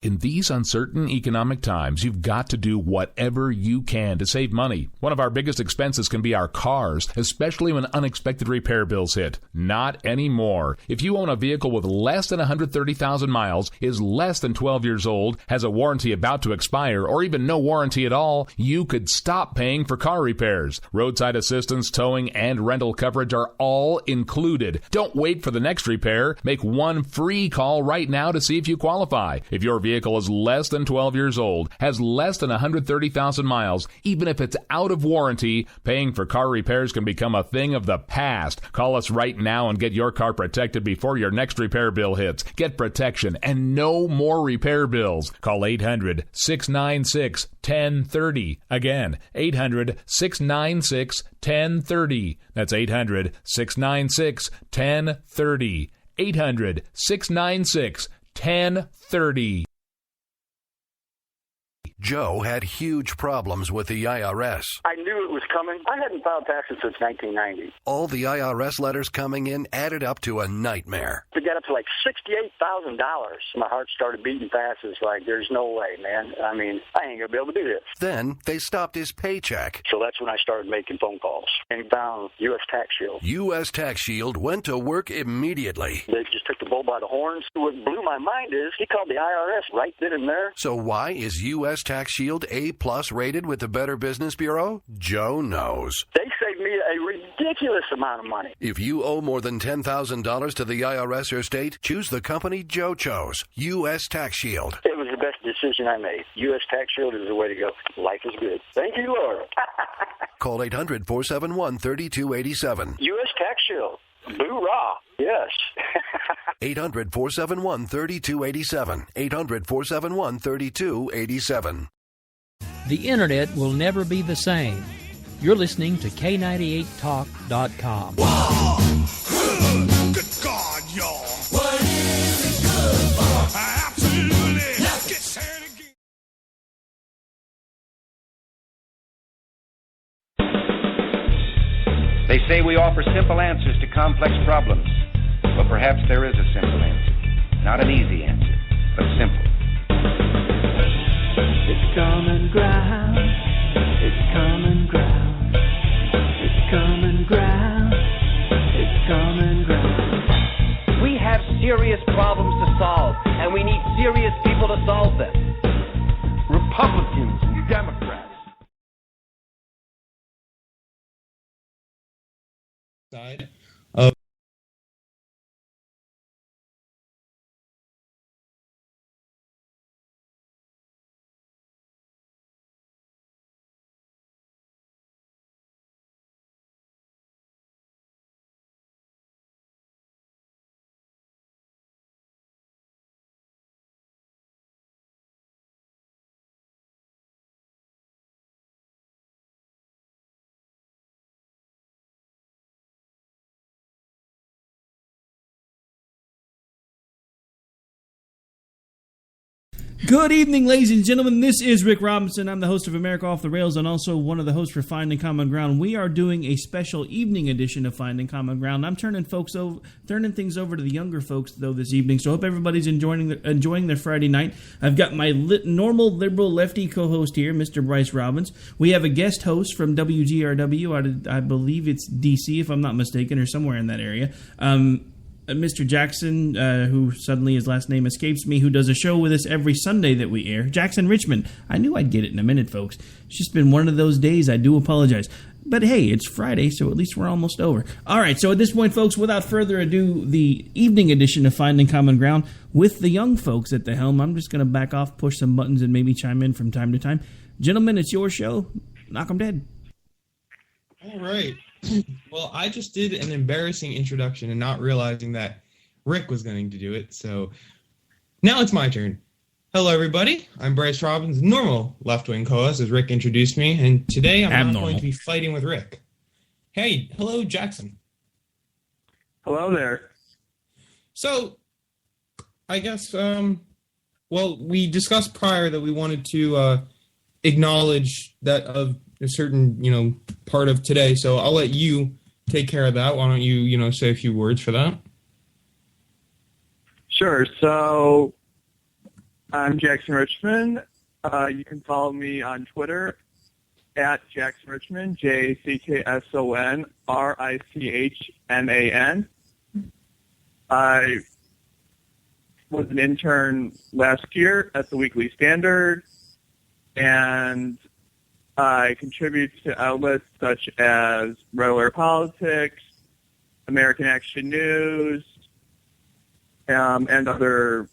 In these uncertain economic times, you've got to do whatever you can to save money. One of our biggest expenses can be our cars, especially when unexpected repair bills hit. Not anymore. If you own a vehicle with less than 130,000 miles, is less than 12 years old, has a warranty about to expire, or even no warranty at all, you could stop paying for car repairs. Roadside assistance, towing, and rental coverage are all included. Don't wait for the next repair. Make one free call right now to see if you qualify. If your vehicle is less than 12 years old, has less than 130,000 miles, even if it's out of warranty, paying for car repairs can become a thing of the past. Call us right now and get your car protected before your next repair bill hits. Get protection and no more repair bills. Call 800-696-1030. Again, 800-696-1030. That's 800-696-1030. 800-696-1030. Joe had huge problems with the IRS. I knew it was coming. I hadn't filed taxes since 1990. All the IRS letters coming in added up to a nightmare. To get up to like $68,000, my heart started beating fast. It's like, there's no way, man. I mean, I ain't going to be able to do this. Then they stopped his paycheck. So that's when I started making phone calls and found U.S. Tax Shield. U.S. Tax Shield went to work immediately. They just took the bull by the horns. What blew my mind is he called the IRS right then and there. So why is U.S. Tax Shield A+ rated with the Better Business Bureau? Joe knows. They saved me a ridiculous amount of money. If you owe more than $10,000 to the IRS or state, choose the company Joe chose, U.S. Tax Shield. It was the best decision I made. U.S. Tax Shield is the way to go. Life is good. Thank you, Lord. Call 800-471-3287. U.S. Tax Shield. Boo-rah. Yes. 800-471-3287. 800-471-3287. The internet will never be the same. You're listening to K98Talk.com. Whoa! Good God, y'all. What is it good for? Absolutely. Let's get sad again. They say we offer simple answers to complex problems. Well, perhaps there is a simple answer. Not an easy answer, but simple. It's common ground. It's common ground. It's common ground. It's common ground. We have serious problems to solve, and we need serious people to solve them. Republicans and Democrats. Side of Good evening, ladies and gentlemen. This is Rick Robinson. I'm the host of America Off the Rails and also one of the hosts for Finding Common Ground. We are doing a special evening edition of Finding Common Ground. I'm turning things over to the younger folks, though, this evening, so I hope everybody's enjoying their Friday night. I've got my normal liberal lefty co-host here, Mr. Bryce Robbins. We have a guest host from WGRW out of, I believe it's D.C., if I'm not mistaken, or somewhere in that area. Mr. Jackson, who suddenly his last name escapes me, who does a show with us every Sunday that we air. Jackson Richmond. I knew I'd get it in a minute, folks. It's just been one of those days. I do apologize. But hey, it's Friday, so at least we're almost over. All right, so at this point, folks, without further ado, the evening edition of Finding Common Ground with the young folks at the helm. I'm just going to back off, push some buttons, and maybe chime in from time to time. Gentlemen, it's your show. Knock 'em dead. All right. Well, I just did an embarrassing introduction and not realizing that Rick was going to do it, so now it's my turn. Hello, everybody. I'm Bryce Robbins, normal left-wing co-host, as Rick introduced me, and today I'm not going to be fighting with Rick. Hey, hello, Jackson. Hello there. So, I guess, we discussed prior that we wanted to acknowledge that of a certain, part of today. So I'll let you take care of that. Why don't you, say a few words for that? Sure. So I'm Jackson Richmond. You can follow me on Twitter at Jackson Richmond, JacksonRichman. I was an intern last year at the Weekly Standard, and I contribute to outlets such as Red Alert Politics, American Action News, and other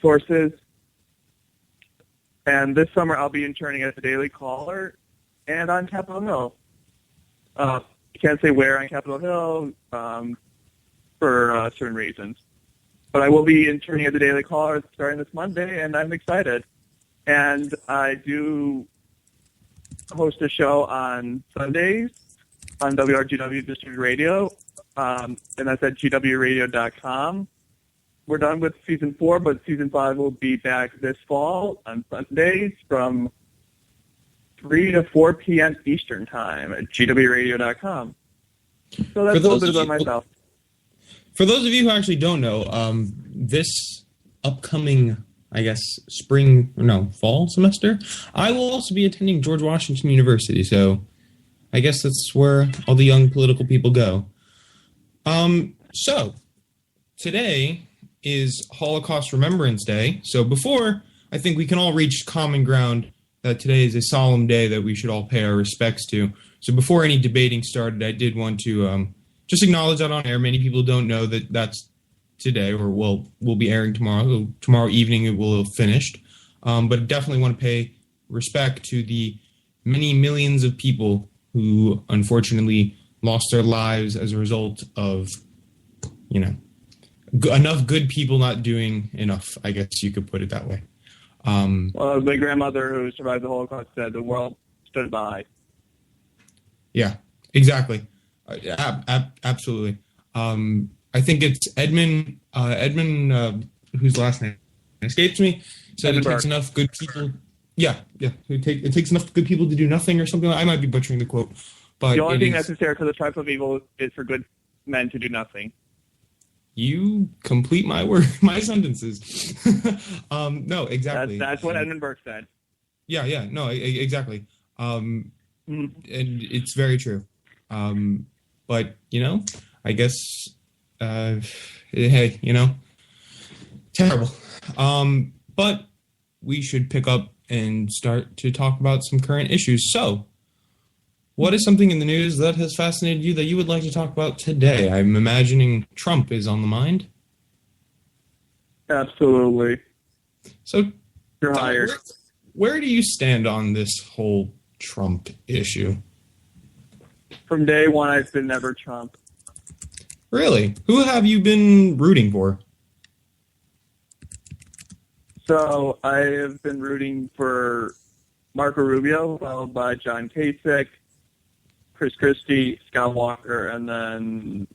sources. And this summer I'll be interning at the Daily Caller and on Capitol Hill. Can't say where on Capitol Hill for certain reasons. But I will be interning at the Daily Caller starting this Monday, and I'm excited. And I do host a show on Sundays on WRGW District Radio, and that's at gwradio.com. We're done with Season 4, but Season 5 will be back this fall on Sundays from 3 to 4 p.m. Eastern Time at gwradio.com. So that's a little bit about myself. For those of you who actually don't know, this upcoming, I guess, fall semester, I will also be attending George Washington University, so I guess that's where all the young political people go. So, today is Holocaust Remembrance Day. So before, I think we can all reach common ground that today is a solemn day that we should all pay our respects to. So before any debating started, I did want to just acknowledge that on air. Many people don't know that that's today, or will be airing tomorrow. So tomorrow evening it will have finished. But definitely want to pay respect to the many millions of people who unfortunately lost their lives as a result of, enough good people not doing enough, I guess you could put it that way. Well, my grandmother who survived the Holocaust said the world stood by. Yeah, exactly. Absolutely. I think it's Edmund, whose last name escapes me, said it takes enough good people. Yeah. It takes enough good people to do nothing or something. I might be butchering the quote. But the only thing necessary for the triumph of evil is for good men to do nothing. You complete my sentences. No, exactly. That's what Edmund Burke said. Yeah, no, exactly. And it's very true. But, I guess, hey, terrible. But we should pick up and start to talk about some current issues. So, what is something in the news that has fascinated you that you would like to talk about today? I'm imagining Trump is on the mind. Absolutely. So, you're hired. Where do you stand on this whole Trump issue? From day one, I've been never Trump. Really? Who have you been rooting for? So, I have been rooting for Marco Rubio, followed by John Kasich, Chris Christie, Scott Walker, and then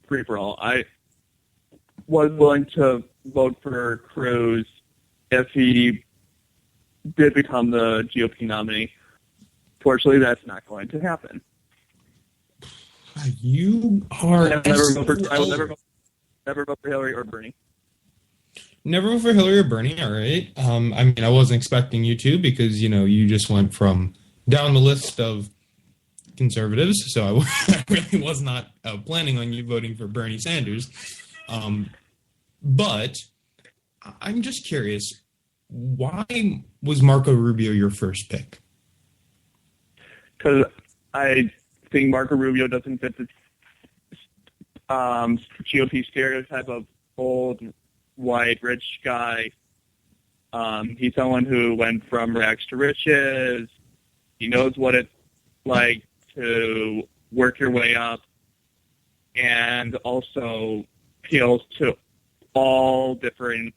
free for all. I was willing to vote for Cruz if he did become the GOP nominee. Fortunately, that's not going to happen. You are. I will never vote for Hillary or Bernie. Never vote for Hillary or Bernie. All right. I wasn't expecting you to because you just went from down the list of conservatives, so I really was not planning on you voting for Bernie Sanders. But I'm just curious, why was Marco Rubio your first pick? Because I think Marco Rubio doesn't fit the GOP stereotype of old, white, rich guy. He's someone who went from rags to riches. He knows what it's like to work your way up, and also appeals to all different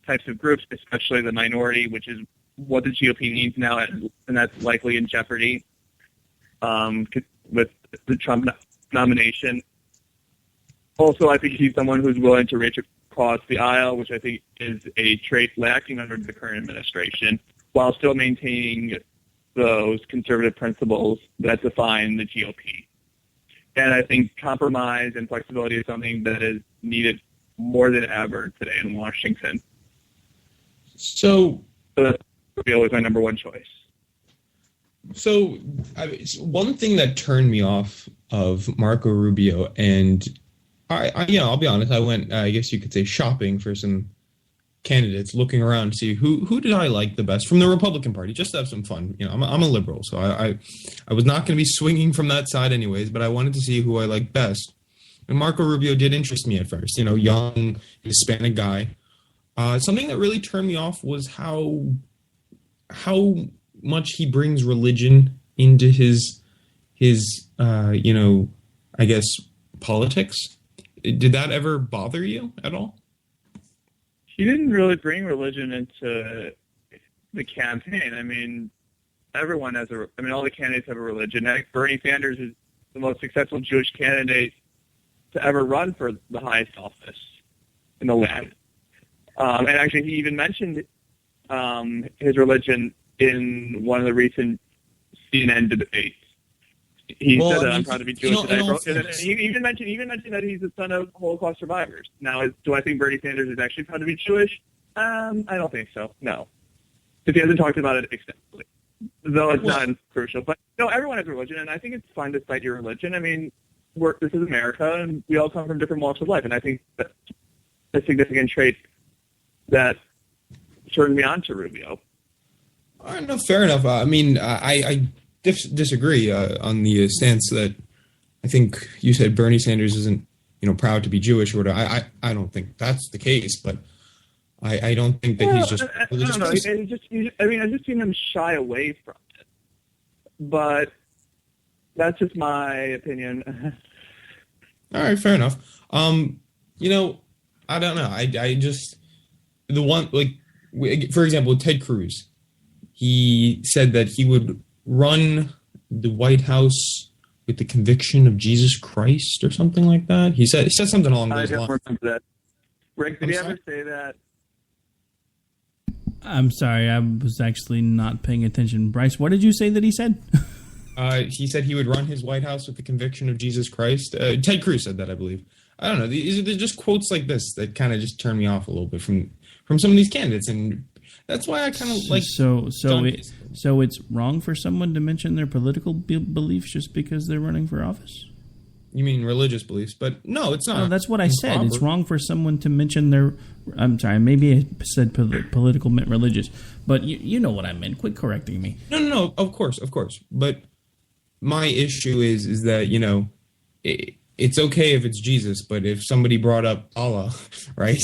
types of groups, especially the minority, which is what the GOP needs now, and that's likely in jeopardy with the Trump nomination. Also, I think he's someone who's willing to reach across the aisle, which I think is a trait lacking under the current administration, while still maintaining those conservative principles that define the GOP. And I think compromise and flexibility is something that is needed more than ever today in Washington. So Rubio was my number one choice. So, one thing that turned me off of Marco Rubio, and I'll be honest, I went, I guess you could say, shopping for some candidates, looking around to see who did I like the best from the Republican Party, just to have some fun. I'm a liberal, so I was not going to be swinging from that side anyways, but I wanted to see who I liked best. And Marco Rubio did interest me at first, young Hispanic guy. Something that really turned me off was how much he brings religion into his I guess politics. Did that ever bother you at all? He didn't really bring religion into the campaign. I mean, everyone has all the candidates have a religion. Bernie Sanders is the most successful Jewish candidate to ever run for the highest office in the land. And actually, he even mentioned his religion in one of the recent CNN debates. He said that I'm proud to be Jewish. And he even mentioned that he's the son of Holocaust survivors. Now, do I think Bernie Sanders is actually proud to be Jewish? I don't think so. No, because he hasn't talked about it extensively, though it's not crucial. But everyone has a religion, and I think it's fine to cite your religion. I mean, this is America, and we all come from different walks of life, and I think that's a significant trait that turned me on to Rubio. All right, no, fair enough. I mean, I disagree on the stance that I think you said Bernie Sanders isn't, proud to be Jewish or whatever. I don't think that's the case, but I don't think that he's just religious. I don't know. I've just seen him shy away from it, but that's just my opinion. All right, fair enough. I don't know. I just the one for example, Ted Cruz. He said that he would run the White House with the conviction of Jesus Christ or something like that. He said something along those lines. I don't remember that. Rick, did he ever say that? I'm sorry, I was actually not paying attention. Bryce, what did you say that he said? He said he would run his White House with the conviction of Jesus Christ. Ted Cruz said that, I believe. I don't know. They're just quotes like this that kind of just turn me off a little bit from some of these candidates, and that's why I kind of like. So it's wrong for someone to mention their political beliefs just because they're running for office? You mean religious beliefs? But no, it's not. No, that's what I said. Proper. It's wrong for someone to mention their. I'm sorry, maybe I said political meant religious, but you know what I meant. Quit correcting me. No. Of course. But my issue is that it's okay if it's Jesus, but if somebody brought up Allah, right,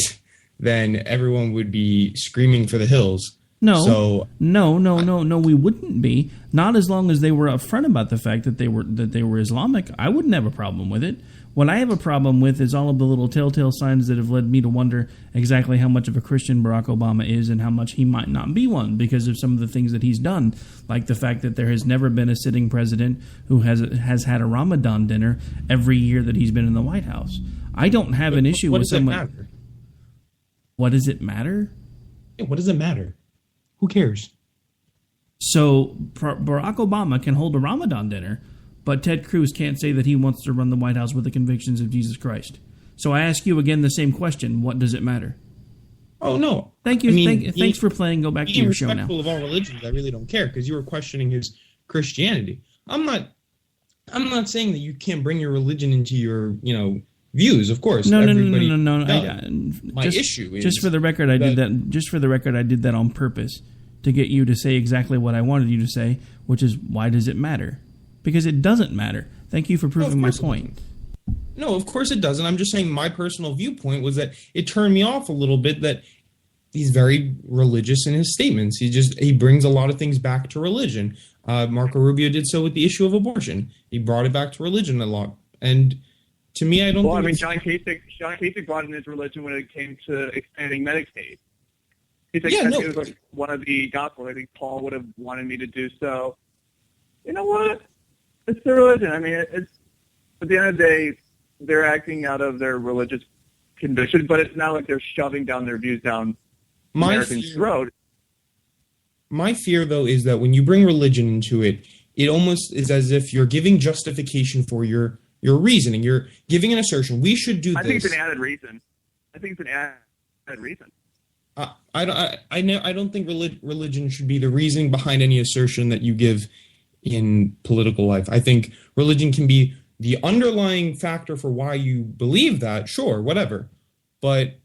then everyone would be screaming for the hills. No, we wouldn't be. Not as long as they were upfront about the fact that they were Islamic. I wouldn't have a problem with it. What I have a problem with is all of the little telltale signs that have led me to wonder exactly how much of a Christian Barack Obama is and how much he might not be one because of some of the things that he's done, like the fact that there has never been a sitting president who has had a Ramadan dinner every year that he's been in the White House. I don't have an issue with someone. What does it matter? Yeah, what does it matter? Who cares? So Barack Obama can hold a Ramadan dinner, but Ted Cruz can't say that he wants to run the White House with the convictions of Jesus Christ. So I ask you again the same question. What does it matter? Oh, no. Thank you. Thanks for playing. Go back to your show now. Being respectful of all religions, I really don't care because you were questioning his Christianity. I'm not saying that you can't bring your religion into your, views, of course. No. My issue is just for the record, I did that. Just for the record, I did that on purpose to get you to say exactly what I wanted you to say, which is why does it matter? Because it doesn't matter. Thank you for proving my point. No, of course it doesn't. I'm just saying my personal viewpoint was that it turned me off a little bit that he's very religious in his statements. He brings a lot of things back to religion. Marco Rubio did so with the issue of abortion. He brought it back to religion a lot. And to me, I don't think John Kasich brought in his religion when it came to expanding Medicaid. He said it was like one of the gospels. I think Paul would have wanted me to do so. You know what? It's their religion. I mean, it's at the end of the day, they're acting out of their religious conviction, but it's not like they're shoving down their views down Americans' throat. My fear, though, is that when you bring religion into it, it almost is as if you're giving justification for your reasoning. You're giving an assertion. We should do this. I think it's an added reason. I think it's an added reason. I don't think religion should be the reasoning behind any assertion that you give in political life. I think religion can be the underlying factor for why you believe that, sure, whatever. But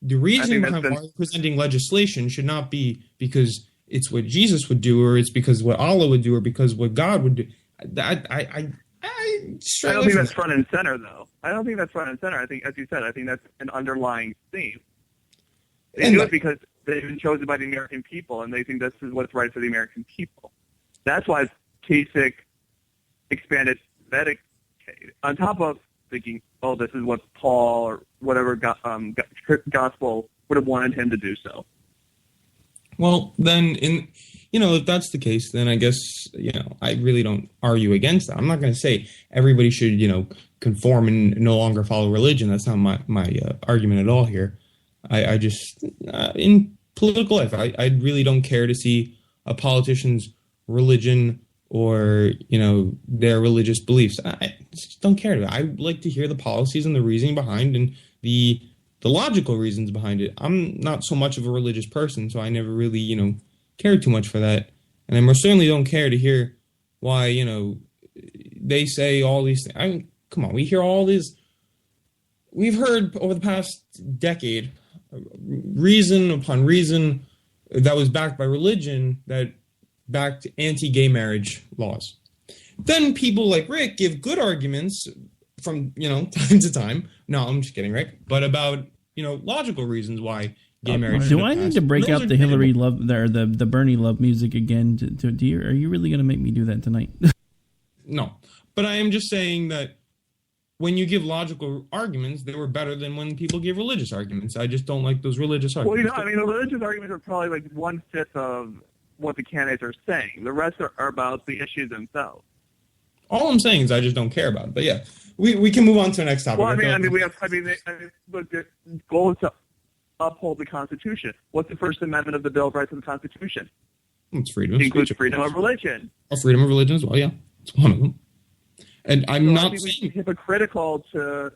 the reasoning behind why you're presenting legislation should not be because it's what Jesus would do, or it's because what Allah would do, or because what God would do. I don't think that's front and center, though. I don't think that's front and center. I think, as you said, I think that's an underlying theme. They do it because they've been chosen by the American people, and they think this is what's right for the American people. That's why Kasich expanded Medicaid, on top of thinking, oh, this is what Paul or whatever gospel would have wanted him to do so. Well, then, if that's the case, then I guess, I really don't argue against that. I'm not going to say everybody should, conform and no longer follow religion. That's not my argument at all here. I just, in political life, I really don't care to see a politician's religion or, their religious beliefs. I just don't care. I like to hear the policies and the reasoning behind and the logical reasons behind it. I'm not so much of a religious person, so I never really, care too much for that. And I most certainly don't care to hear why, they say all these things. I mean, come on, we hear all these. We've heard over the past decade reason upon reason that was backed by religion that backed anti-gay marriage laws. Then people like Rick give good arguments from, time to time. No, I'm just kidding, Rick. But about, logical reasons why gay marriage. Do I need to break out the Hillary love or the Bernie love music again? Are you really going to make me do that tonight? No, but I am just saying that when you give logical arguments, they were better than when people give religious arguments. I just don't like those religious arguments. Well, the religious arguments are probably like 1/5 of what the candidates are saying. The rest are about the issues themselves. All I'm saying is I just don't care about it. But yeah, we can move on to the next topic. Well, look, the goal is to uphold the Constitution. What's the First Amendment of the Bill of Rights of the Constitution? It's freedom of speech. It includes speech. freedom of religion. Oh, freedom of religion as well, yeah. It's one of them. And I'm not saying it's hypocritical to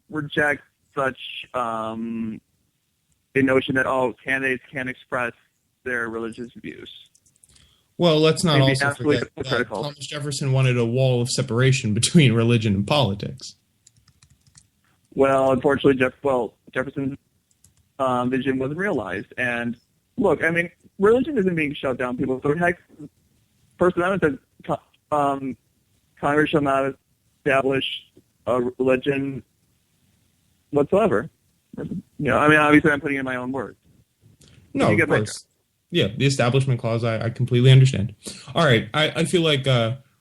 reject such a notion that candidates can't express their religious views. Well, let's not also forget that Thomas Jefferson wanted a wall of separation between religion and politics. Well, unfortunately, Jefferson's vision wasn't realized. And look, religion isn't being shut down, people. So First Amendment says Congress shall not establish a religion whatsoever. Obviously I'm putting in my own words. No, of course. Yeah, the Establishment Clause, I completely understand. All right, I feel like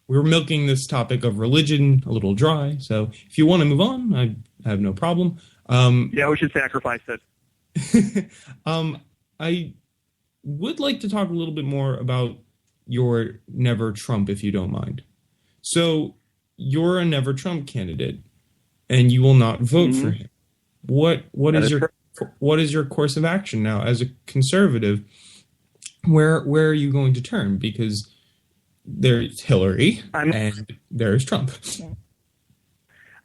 we're milking this topic of religion a little dry, so if you want to move on, I have no problem. We should sacrifice it. I would like to talk a little bit more about your Never Trump, if you don't mind. So you're a Never Trump candidate, and you will not vote for him. What is your course of action now as a conservative? Where are you going to turn? Because there's Hillary and there's Trump.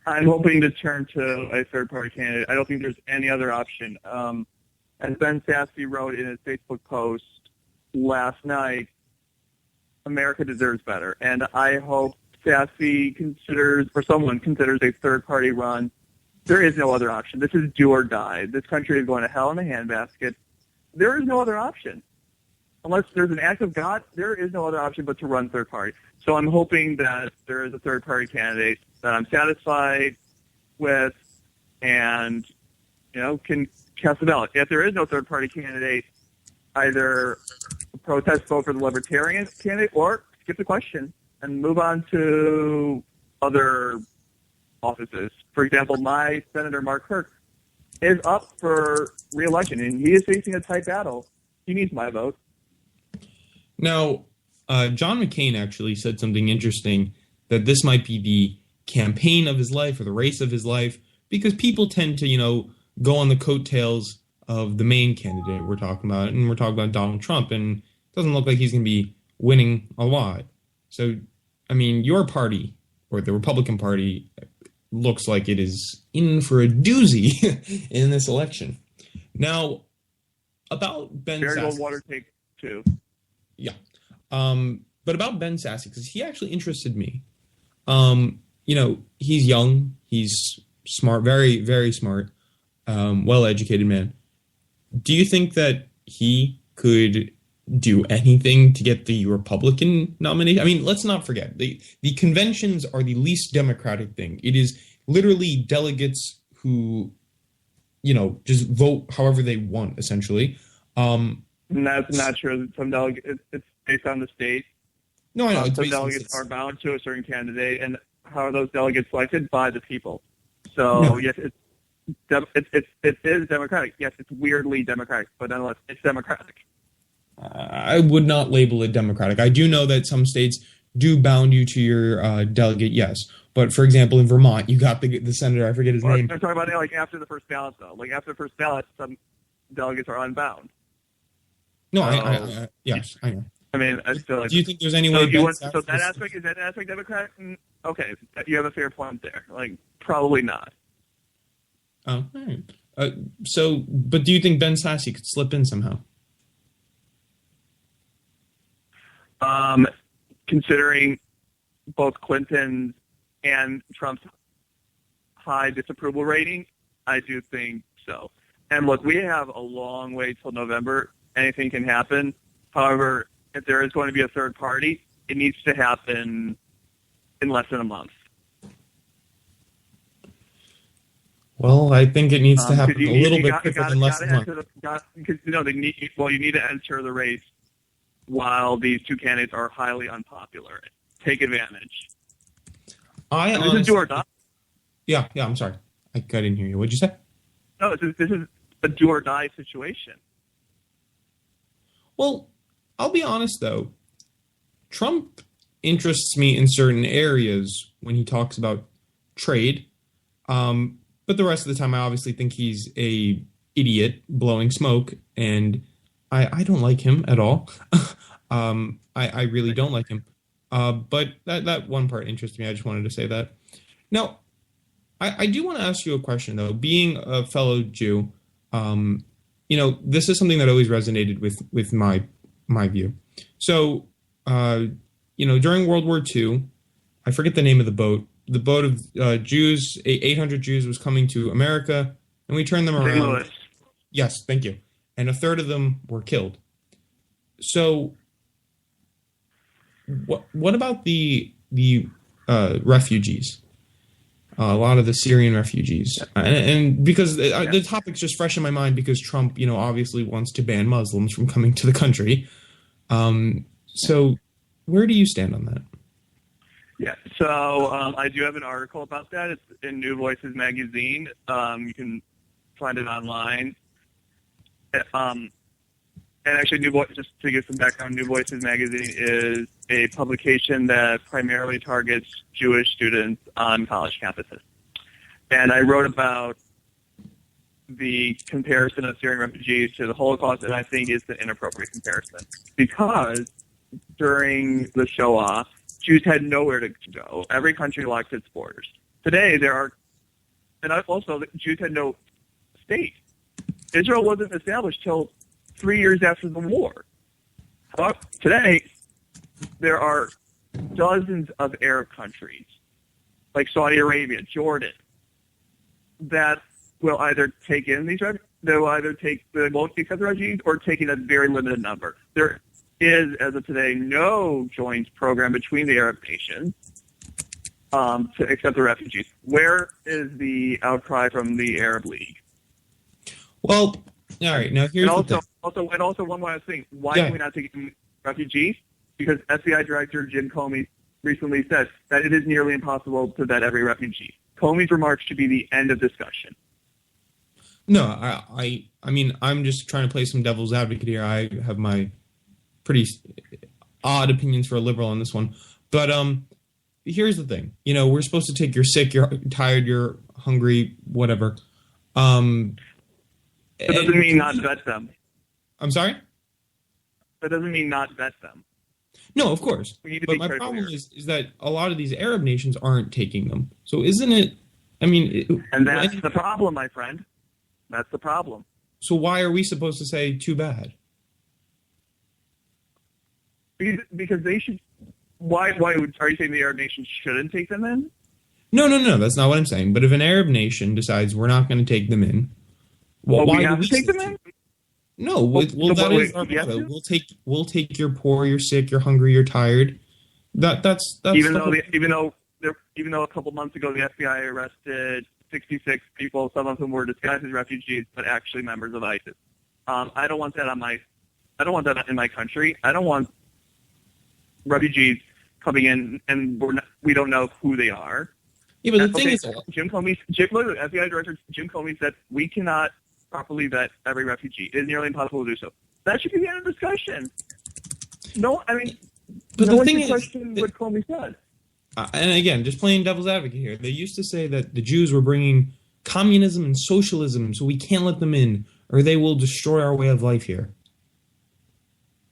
I'm hoping to turn to a third-party candidate. I don't think there's any other option. As Ben Sasse wrote in his Facebook post last night, America deserves better. And I hope Sasse someone considers a third-party run. There is no other option. This is do or die. This country is going to hell in a handbasket. There is no other option. Unless there's an act of God, there is no other option but to run third party. So I'm hoping that there is a third party candidate that I'm satisfied with and, can cast a ballot. If there is no third party candidate, either protest vote for the Libertarian candidate or skip the question and move on to other offices. For example, my Senator Mark Kirk is up for re-election, and he is facing a tight battle. He needs my vote. Now, John McCain actually said something interesting, that this might be the campaign of his life or the race of his life, because people tend to, go on the coattails of the main candidate we're talking about, and we're talking about Donald Trump, and it doesn't look like he's going to be winning a lot. So, your party, or the Republican Party, looks like it is in for a doozy in this election. Now, about Ben Very Sasse. low water take, too. Yeah. But about Ben Sasse, because he actually interested me. You know, he's young, he's smart, very, very smart, well-educated man. Do you think that he could do anything to get the Republican nomination? I mean, let's not forget, the conventions are the least democratic thing. It is literally delegates who, you know, just vote however they want, essentially. And that's not true. Some delegates, it's based on the state. No, I know. Some delegates are bound to a certain candidate, and how are those delegates selected? By the people. So, no. Yes, it is democratic. Yes, it's weirdly democratic, but nonetheless, it's democratic. I would not label it democratic. I do know that some states do bound you to your delegate, yes. But, for example, in Vermont, you got the senator, I forget his name. I'm talking about like after the first ballot, though. Like after the first ballot, some delegates are unbound. No, yes, I know. I mean, I feel like. Do you think there's any way? So that aspect, is that aspect democratic? Okay, you have a fair point there. Like, probably not. Oh, all right. But do you think Ben Sasse could slip in somehow? Considering both Clinton's and Trump's high disapproval rating, I do think so. And look, we have a long way till November. Anything can happen. However, if there is going to be a third party, it needs to happen in less than a month. Well, I think it needs to happen a little bit quicker than less than a month. Because you need to enter the race while these two candidates are highly unpopular. Take advantage. This is do or die. Yeah, I'm sorry. I didn't hear you. What'd you say? No, this is a do or die situation. Well, I'll be honest, though. Trump interests me in certain areas when he talks about trade. But the rest of the time, I obviously think he's a idiot blowing smoke, and I don't like him at all. I really don't like him. But that one part interests me. I just wanted to say that. Now, I do want to ask you a question, though. Being a fellow Jew, this is something that always resonated with my view. So, during World War II, I forget the name of the boat. The boat of Jews, 800 Jews, was coming to America, and we turned them around. Louis. Yes, thank you. And a third of them were killed. So, what about the refugees? A lot of the Syrian refugees, and because the topic's just fresh in my mind because Trump, obviously wants to ban Muslims from coming to the country. So, where do you stand on that? Yeah, so I do have an article about that. It's in New Voices magazine. You can find it online. And actually, just to give some background, New Voices magazine is a publication that primarily targets Jewish students on college campuses. And I wrote about the comparison of Syrian refugees to the Holocaust, and I think it's an inappropriate comparison. Because during the Shoah, Jews had nowhere to go. Every country locked its borders. Today, Jews had no state. Israel wasn't established till 3 years after the war. However, today, there are dozens of Arab countries, like Saudi Arabia, Jordan, that will either take in these refugees, they won't accept the refugees, or take in a very limited number. There is, as of today, no joint program between the Arab nations to accept the refugees. Where is the outcry from the Arab League? Well, all right. Now here's also one last thing. Why are we not taking refugees? Because FBI Director Jim Comey recently said that it is nearly impossible to vet every refugee. Comey's remarks should be the end of discussion. No, I mean, I'm just trying to play some devil's advocate here. I have my pretty odd opinions for a liberal on this one. But here's the thing. We're supposed to take you're sick, you're tired, you're hungry, whatever. That doesn't mean not vet them. I'm sorry? That doesn't mean not vet them. No, of course. But my problem is that a lot of these Arab nations aren't taking them. So isn't it I mean, and that's the problem, my friend. That's the problem. So why are we supposed to say too bad? Because they should. Why are you saying the Arab nation shouldn't take them in? No. That's not what I'm saying. But if an Arab nation decides we're not going to take them in, why we have to take them in? No. That is our motto. We'll take your poor, you're sick, you're hungry, you're tired. That's even though a couple months ago the FBI arrested 66 people, some of whom were disguised as refugees, but actually members of ISIS. I don't want that in my country. I don't want refugees coming in and we don't know who they are. Yeah, but the thing is, FBI Director Jim Comey said we cannot properly vet every refugee. It is nearly impossible to do so. That should be the end of discussion. No, I mean, but no the thing is, question what Comey said. And again, just playing devil's advocate here, they used to say that the Jews were bringing communism and socialism, so we can't let them in, or they will destroy our way of life here.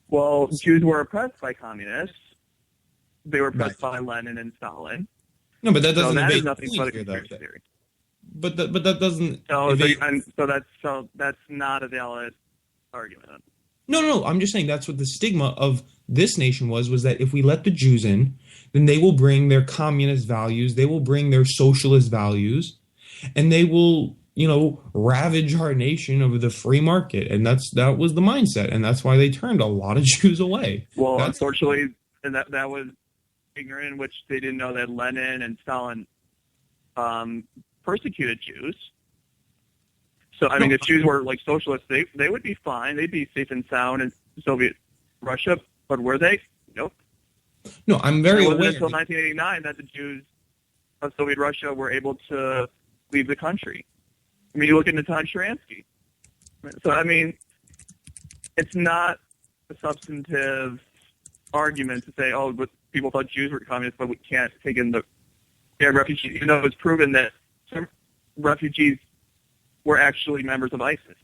Well, Jews were oppressed by communists. They were oppressed by Lenin and Stalin. No, but that doesn't. So that is nothing but a conspiracy theory. But that doesn't. So that's not a valid argument. No. I'm just saying that's what the stigma of this nation was that if we let the Jews in, then they will bring their communist values, they will bring their socialist values, and they will, ravage our nation over the free market. And that was the mindset, and that's why they turned a lot of Jews away. Well, unfortunately, and that was ignorant, in which they didn't know that Lenin and Stalin persecuted Jews. So, I mean, if Jews were like socialists, they would be fine. They'd be safe and sound in Soviet Russia. But were they? Nope. No, I'm very aware. It wasn't until 1989 that the Jews of Soviet Russia were able to leave the country. I mean, you look at Natan Sharansky. So, I mean, it's not a substantive argument to say, oh, but people thought Jews were communists, but we can't take in the refugees, even though it was proven that some refugees were actually members of ISIS.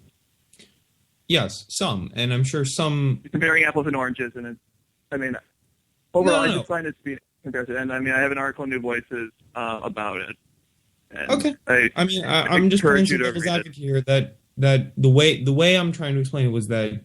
Yes, some, and I'm sure some. It's comparing apples and oranges, and overall, I just find it to be a comparison. And I mean, I have an article in New Voices about it. Okay. I'm just playing some devil's advocate here that the way I'm trying to explain it was that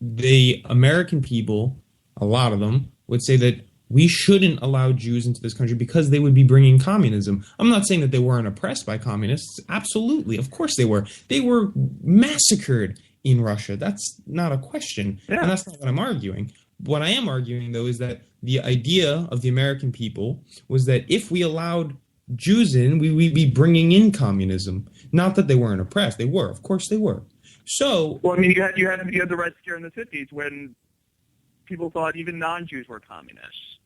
the American people, a lot of them, would say that we shouldn't allow Jews into this country because they would be bringing communism. I'm not saying that they weren't oppressed by communists. Absolutely. Of course they were. They were massacred in Russia. That's not a question. Yeah. And that's not what I'm arguing. What I am arguing, though, is that the idea of the American people was that if we allowed Jews in, we'd be bringing in communism. Not that they weren't oppressed. They were. Of course they were. So, well, I mean, you had the Red Scare in the 50s when people thought even non-Jews were communists.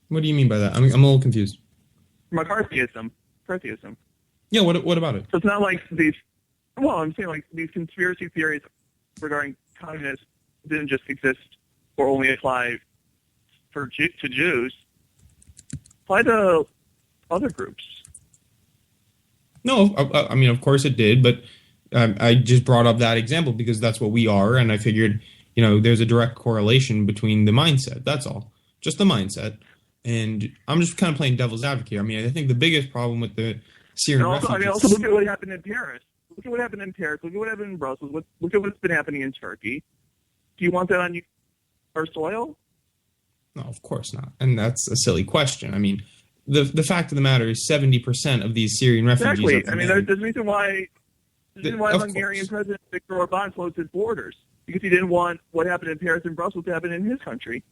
What do you mean by that? I'm a little confused. McCarthyism. Yeah, what about it? So it's not like these. Well, I'm saying like these conspiracy theories regarding communists didn't just exist or only apply to Jews. Apply to other groups. No, I mean, of course it did, but I just brought up that example because that's what we are, and I figured, there's a direct correlation between the mindset. That's all. Just the mindset. And I'm just kind of playing devil's advocate. I mean, I think the biggest problem with the Syrian refugees... also look at what happened in Paris. Look at what happened in Paris. Look at what happened in Brussels. Look at what's been happening in Turkey. Do you want that on our soil? No, of course not. And that's a silly question. I mean, the fact of the matter is 70% of these Syrian refugees... Exactly. I mean, there's a reason why Hungarian President Viktor Orban closed his borders. Because he didn't want what happened in Paris and Brussels to happen in his country.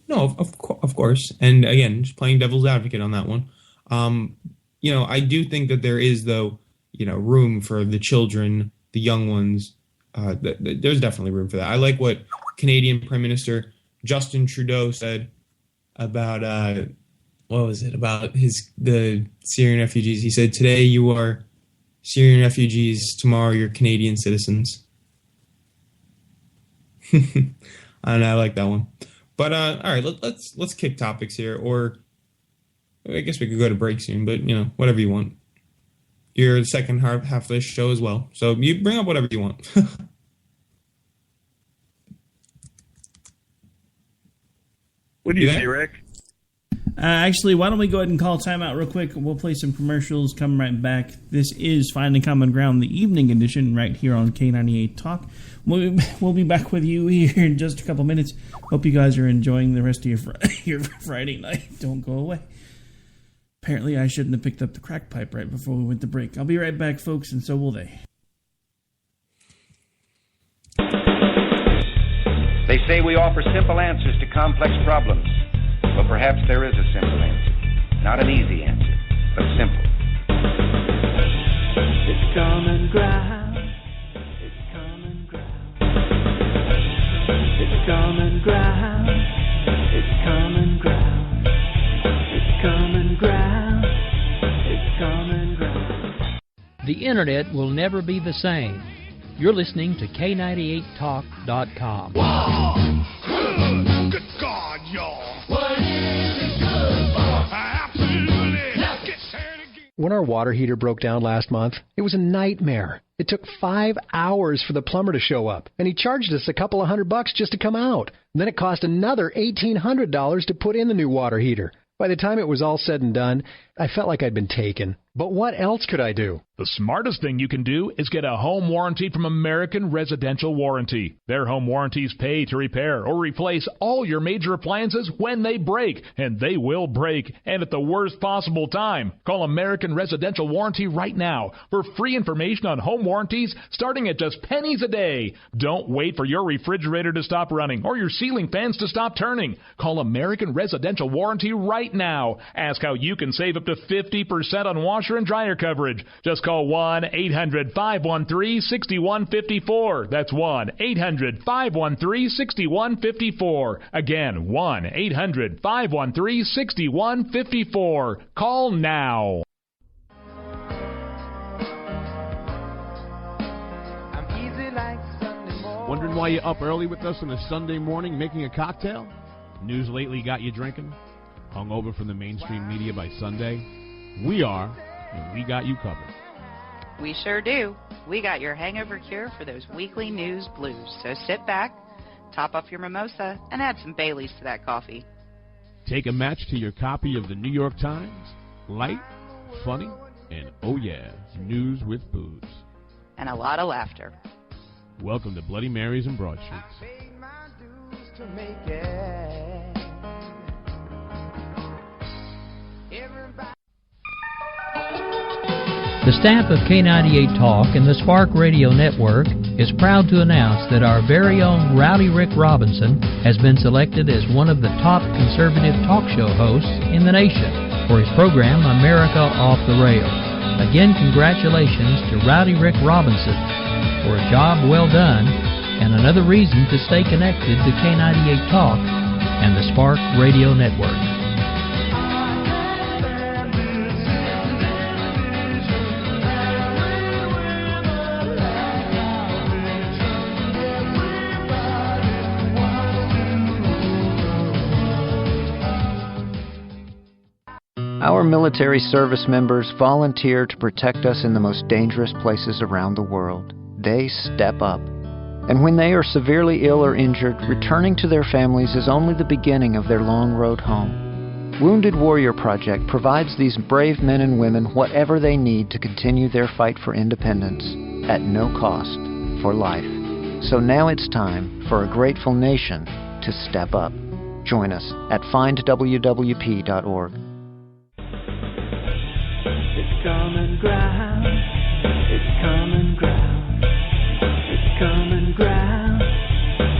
No, of course. And again, just playing devil's advocate on that one. I do think that there is, though, room for the children, the young ones. There's definitely room for that. I like what Canadian Prime Minister Justin Trudeau said about, about the Syrian refugees. He said, today you are Syrian refugees, tomorrow you're Canadian citizens. And I like that one. But all right, let's kick topics here, or I guess we could go to break soon. But whatever you want. You're the second half of this show as well, so you bring up whatever you want. What do you say, Rick? Actually, why don't we go ahead and call timeout real quick? We'll play some commercials, come right back. This is Finding Common Ground, the evening edition, right here on K98 Talk. We'll be back with you here in just a couple minutes. Hope you guys are enjoying the rest of your Friday night. Don't go away. Apparently, I shouldn't have picked up the crack pipe right before we went to break. I'll be right back, folks, and so will they. They say we offer simple answers to complex problems, but perhaps there is a simple answer. Not an easy answer, but simple. It's common ground. It's common ground. It's common ground. It's common ground. It's common ground. It's common ground. The internet will never be the same. You're listening to K98Talk.com. Wow! Good God, y'all! What is it good for? Absolutely! Let's get started again. When our water heater broke down last month, it was a nightmare. It took 5 hours for the plumber to show up, and he charged us a couple of $100 just to come out. And then it cost another $1,800 to put in the new water heater. By the time it was all said and done, I felt like I'd been taken. But what else could I do? The smartest thing you can do is get a home warranty from American Residential Warranty. Their home warranties pay to repair or replace all your major appliances when they break, and they will break, and at the worst possible time. Call American Residential Warranty right now for free information on home warranties starting at just pennies a day. Don't wait for your refrigerator to stop running or your ceiling fans to stop turning. Call American Residential Warranty right now. Ask how you can save up to 50% on washer and dryer coverage. Just call 1-800-513-6154. That's 1-800-513-6154. Again, 1-800-513-6154. Call now. Wondering why you're up early with us on a Sunday morning making a cocktail? News lately got you drinking? Hung over from the mainstream media by Sunday? We are, and we got you covered. We sure do. We got your hangover cure for those weekly news blues. So sit back, top off your mimosa, and add some Baileys to that coffee. Take a match to your copy of the New York Times. Light, funny, and oh yeah, news with booze. And a lot of laughter. Welcome to Bloody Marys and Broadsheets. The staff of K98 Talk and the Spark Radio Network is proud to announce that our very own Rowdy Rick Robinson has been selected as one of the top conservative talk show hosts in the nation for his program America Off the Rails. Again, congratulations to Rowdy Rick Robinson for a job well done and another reason to stay connected to K98 Talk and the Spark Radio Network. Our military service members volunteer to protect us in the most dangerous places around the world. They step up. And when they are severely ill or injured, returning to their families is only the beginning of their long road home. Wounded Warrior Project provides these brave men and women whatever they need to continue their fight for independence at no cost for life. So now it's time for a grateful nation to step up. Join us at findwwp.org. It's common ground. It's common ground. It's common ground.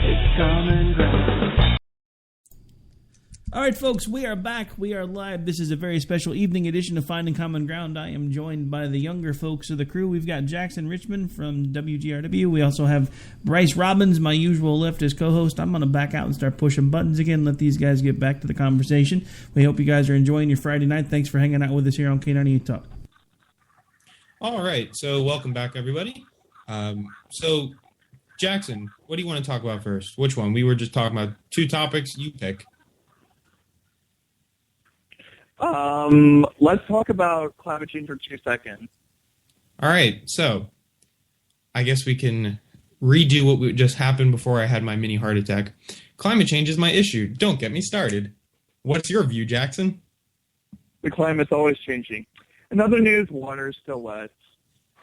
It's common ground. All right, folks, we are back. We are live. This is a very special evening edition of Finding Common Ground. I am joined by the younger folks of the crew. We've got Jackson Richmond from WGRW. We also have Bryce Robbins, my usual leftist co-host. I'm going to back out and start pushing buttons again, let these guys get back to the conversation. We hope you guys are enjoying your Friday night. Thanks for hanging out with us here on K98 Talk. All right, so welcome back, everybody. So, Jackson, what do you want to talk about first? Which one? We were just talking about two topics. You pick. Let's talk about climate change for 2 seconds. All right, so I guess we can redo what just happened before I had my mini heart attack. Climate change is my issue. Don't get me started. What's your view, Jackson? The climate's always changing. In other news, water's still wet.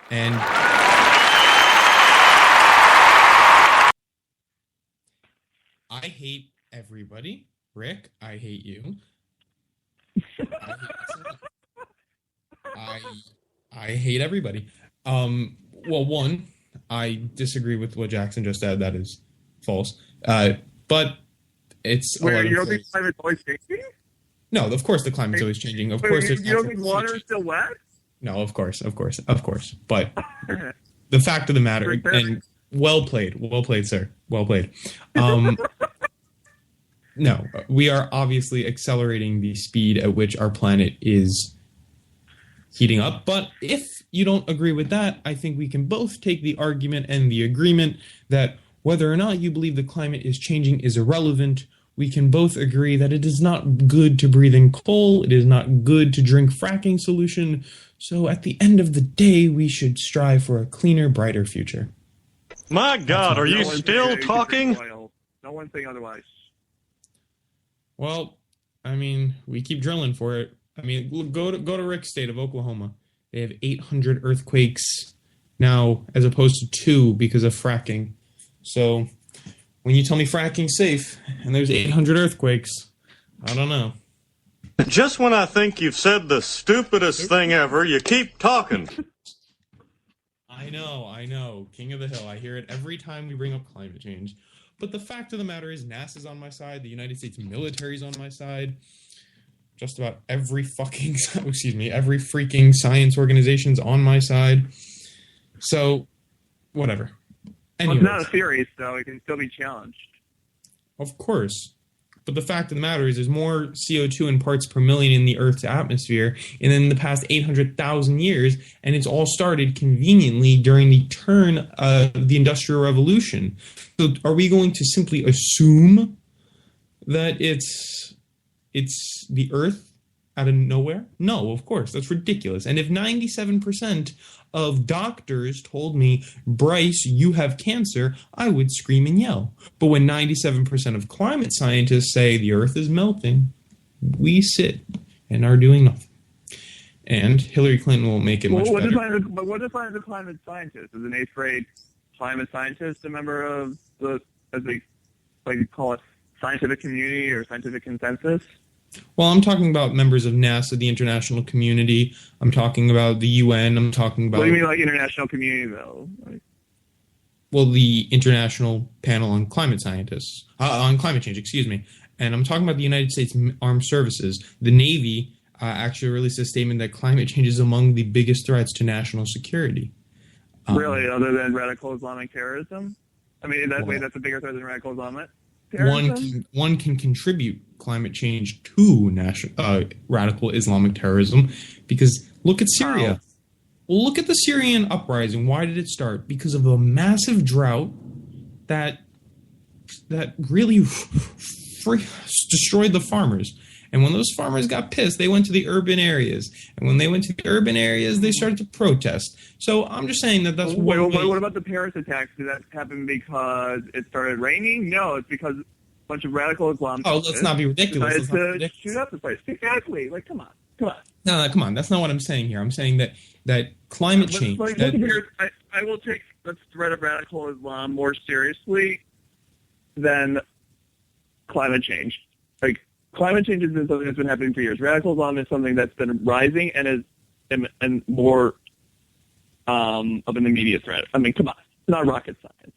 And I hate everybody. Rick, I hate you. I hate everybody. Well, one, I disagree with what Jackson just said. That is false. But it's... Wait, you don't think climate's always changing? No, of course the climate's always changing. Of course, you don't think water is still wet? No, of course. But the fact of the matter, and well played, sir. Well played. No, we are obviously accelerating the speed at which our planet is heating up. But if you don't agree with that, I think we can both take the argument and the agreement that whether or not you believe the climate is changing is irrelevant. We can both agree that it is not good to breathe in coal. It is not good to drink fracking solution. So at the end of the day, we should strive for a cleaner, brighter future. My God, are you still talking? No one's saying otherwise. Well, I mean, we keep drilling for it. I mean, go to Rick's state of Oklahoma. They have 800 earthquakes now, as opposed to 2 because of fracking. So when you tell me fracking's safe and there's 800 earthquakes, I don't know. Just when I think you've said the stupidest thing ever, you keep talking. I know. King of the Hill. I hear it every time we bring up climate change. But the fact of the matter is NASA's on my side. The United States military's on my side. Just about every freaking science organization's on my side. So, whatever. Well, it's not a theory, so it can still be challenged. Of course. But the fact of the matter is there's more CO2 in parts per million in the Earth's atmosphere in the past 800,000 years, and it's all started conveniently during the turn of the Industrial Revolution. So are we going to simply assume that it's the Earth out of nowhere? No, of course. That's ridiculous. And if 97% of doctors told me, Bryce, you have cancer, I would scream and yell. But when 97% of climate scientists say the Earth is melting, we sit and are doing nothing. And Hillary Clinton will make it much better. But what defines a climate scientist? Is an 8th grade climate scientist a member of the, as they like to call it, scientific community or scientific consensus? Well, I'm talking about members of NASA, the international community. I'm talking about the UN. I'm talking about... What do you mean, like, international community, though? Well, the International Panel on Climate Scientists. On climate change, excuse me. And I'm talking about the United States Armed Services. The Navy actually released a statement that climate change is among the biggest threats to national security. Really? Other than radical Islamic terrorism? I mean, that's a bigger threat than radical Islamic terrorism? One can contribute climate change to radical Islamic terrorism, because look at Syria. Wow. Well, look at the Syrian uprising. Why did it start? Because of a massive drought that really destroyed the farmers. And when those farmers got pissed, they went to the urban areas. And when they went to the urban areas, they started to protest. So I'm just saying that's what about the Paris attacks? Did that happen because it started raining? No, it's because a bunch of radical Islamists. Oh, let's not be ridiculous. Shoot up the place. Exactly. Like, come on. No, come on. That's not what I'm saying here. I'm saying that climate change... I will take the threat of radical Islam more seriously than climate change. Like, climate change has been something that's been happening for years. Radical Islam is something that's been rising and is more of an immediate threat. I mean, come on. It's not rocket science.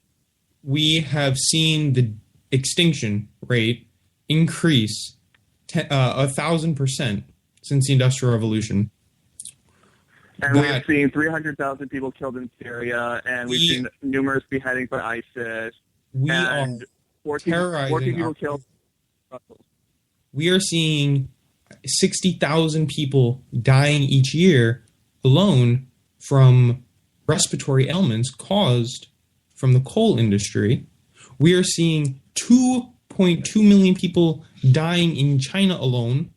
We have seen the extinction rate increase 1,000% since the Industrial Revolution. And we've seen 300,000 people killed in Syria, and we've seen numerous beheadings by ISIS. We are 14 people killed. We are seeing 60,000 people dying each year alone from respiratory ailments caused from the coal industry. We are seeing 2.2 million people dying in China alone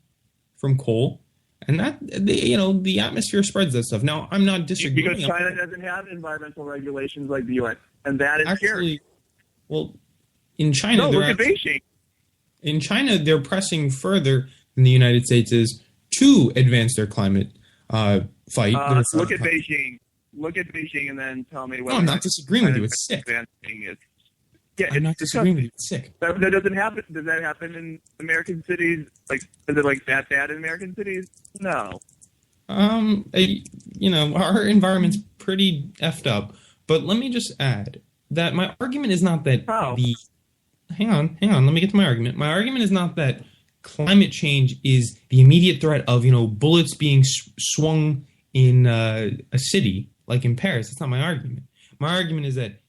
from coal. And that, the atmosphere spreads that stuff. Now, I'm not disagreeing. Because China doesn't have environmental regulations like the U.S., and that is scary. Well, in China, look at Beijing. In China, they're pressing further than the United States is to advance their climate fight. Look at Beijing. Look at Beijing and then tell me whether... No, I'm not disagreeing with you. It's sick. Yeah, I'm not disagreeing with you. It's sick. That doesn't happen. Does that happen in American cities? Like, is it like that bad in American cities? No. You know, our environment's pretty effed up. But let me just add that my argument is not that Hang on. Let me get to my argument. My argument is not that climate change is the immediate threat of, you know, bullets being swung in a city like in Paris. That's not my argument. My argument is that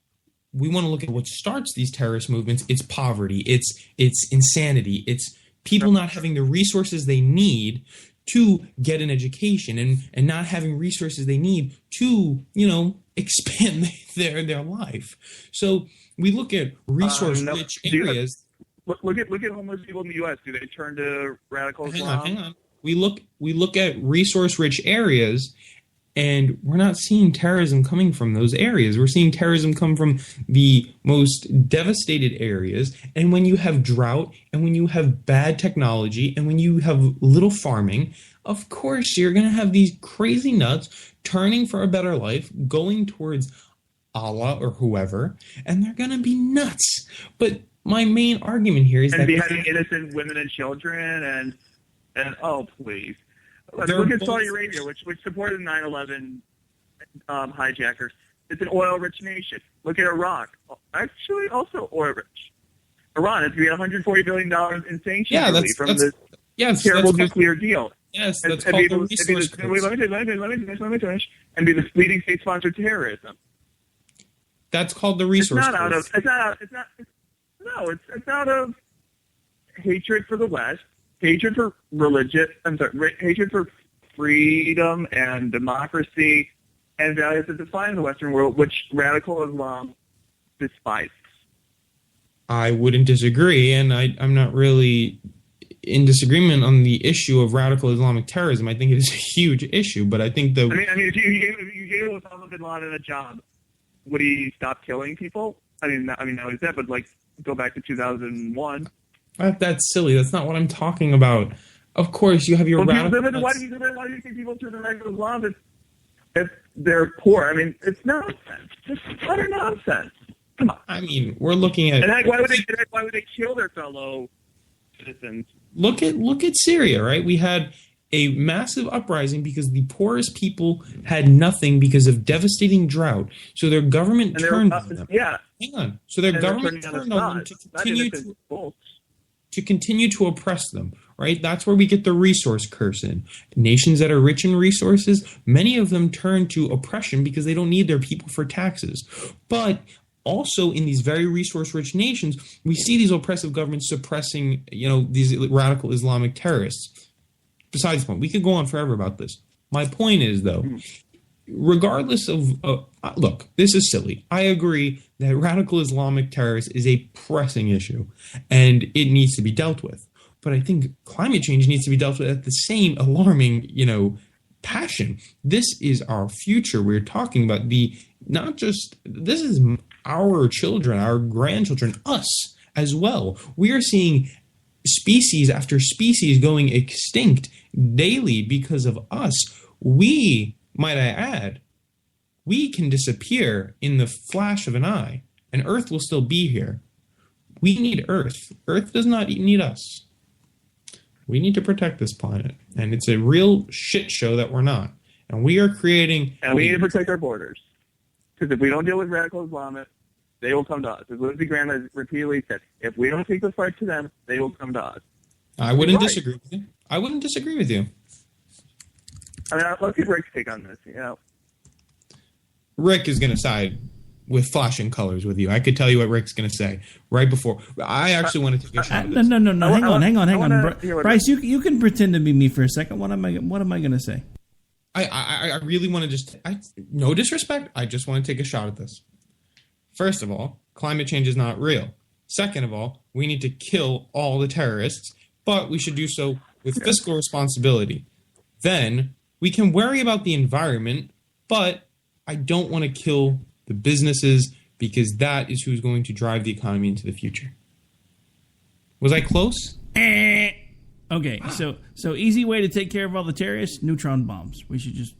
we want to look at what starts these terrorist movements. It's poverty. It's insanity. It's people not having the resources they need to get an education and not having resources they need to, you know, expand their life. So we look at resource-rich areas. Look at homeless people in the U.S. Do they turn to radical Islam? Hang on. We look at resource-rich areas, and we're not seeing terrorism coming from those areas. We're seeing terrorism come from the most devastated areas. And when you have drought, and when you have bad technology, and when you have little farming, of course you're going to have these crazy nuts turning for a better life, going towards Allah or whoever, and they're going to be nuts. But my main argument here is that beheading innocent women and children, and oh please. Look at Saudi Arabia, which supported 9/11 hijackers. It's an oil-rich nation. Look at Iraq, actually also oil-rich. Iran is going to get $140 billion in sanctions from this terrible nuclear deal. Yes, that's called the resource curse. Let me finish. And be the leading state-sponsored terrorism. That's called the resource curse. It's out of hatred for the West. Hatred for religion. Hatred for freedom and democracy and values that define the Western world, which radical Islam despises. I wouldn't disagree, and I'm not really in disagreement on the issue of radical Islamic terrorism. I think it is a huge issue, but I think the... I mean, if you gave Osama bin Laden a job, would he stop killing people? I mean, now he's dead, but like, go back to 2001. That's silly. That's not what I'm talking about. Of course, you have your radical... Why do you think people turn to radical Islam if they're poor? I mean, it's nonsense. Just utter nonsense. Come on. I mean, we're looking at... And why would they kill their fellow citizens? Look at Syria, right? We had a massive uprising because the poorest people had nothing because of devastating drought. So their government turned on them. Yeah. Hang on. So their government turned on them to continue to oppress them, right? That's where we get the resource curse in. Nations that are rich in resources, many of them turn to oppression because they don't need their people for taxes. But also in these very resource-rich nations, we see these oppressive governments suppressing, you know, these radical Islamic terrorists. Besides the point, we could go on forever about this. My point is, though, regardless of look, this is silly. I agree that radical Islamic terrorists is a pressing issue, and it needs to be dealt with. But I think climate change needs to be dealt with at the same alarming, you know, passion. This is our future. We're talking about this is our children, our grandchildren, us as well. We are seeing species after species going extinct daily because of us. We, might I add, we can disappear in the flash of an eye, and Earth will still be here. We need Earth. Earth does not need us. We need to protect this planet, and it's a real shit show that we're not. And we are creating... And we need to protect our borders. Because if we don't deal with radical Islamists, they will come to us. As Lindsey Graham has repeatedly said, if we don't take the fight to them, they will come to us. I wouldn't disagree with you. I wouldn't disagree with you. I mean, let's get Rick's take on this, you know. Rick is going to side with flashing colors with you. I could tell you what Rick's going to say right before. I actually want to take a shot at this. No. Hang on. Bryce, you can pretend to be me for a second. What am I going to say? I really want to just... no disrespect. I just want to take a shot at this. First of all, climate change is not real. Second of all, we need to kill all the terrorists, but we should do so with fiscal responsibility. Then we can worry about the environment, but I don't want to kill the businesses because that is who's going to drive the economy into the future. Was I close? Okay, so easy way to take care of all the terrorists, neutron bombs. We should just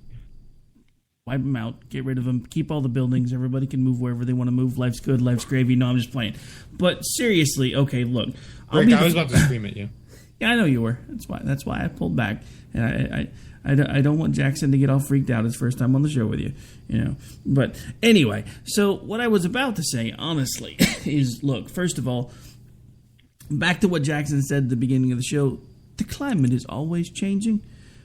wipe them out, get rid of them, keep all the buildings. Everybody can move wherever they want to move. Life's good, life's gravy. No, I'm just playing. But seriously, okay, look. Rick, I was about to scream at you. Yeah, I know you were. That's why I pulled back. And I don't want Jackson to get all freaked out his first time on the show with you, you know. But anyway, so what I was about to say, honestly, is, look, first of all, back to what Jackson said at the beginning of the show, the climate is always changing.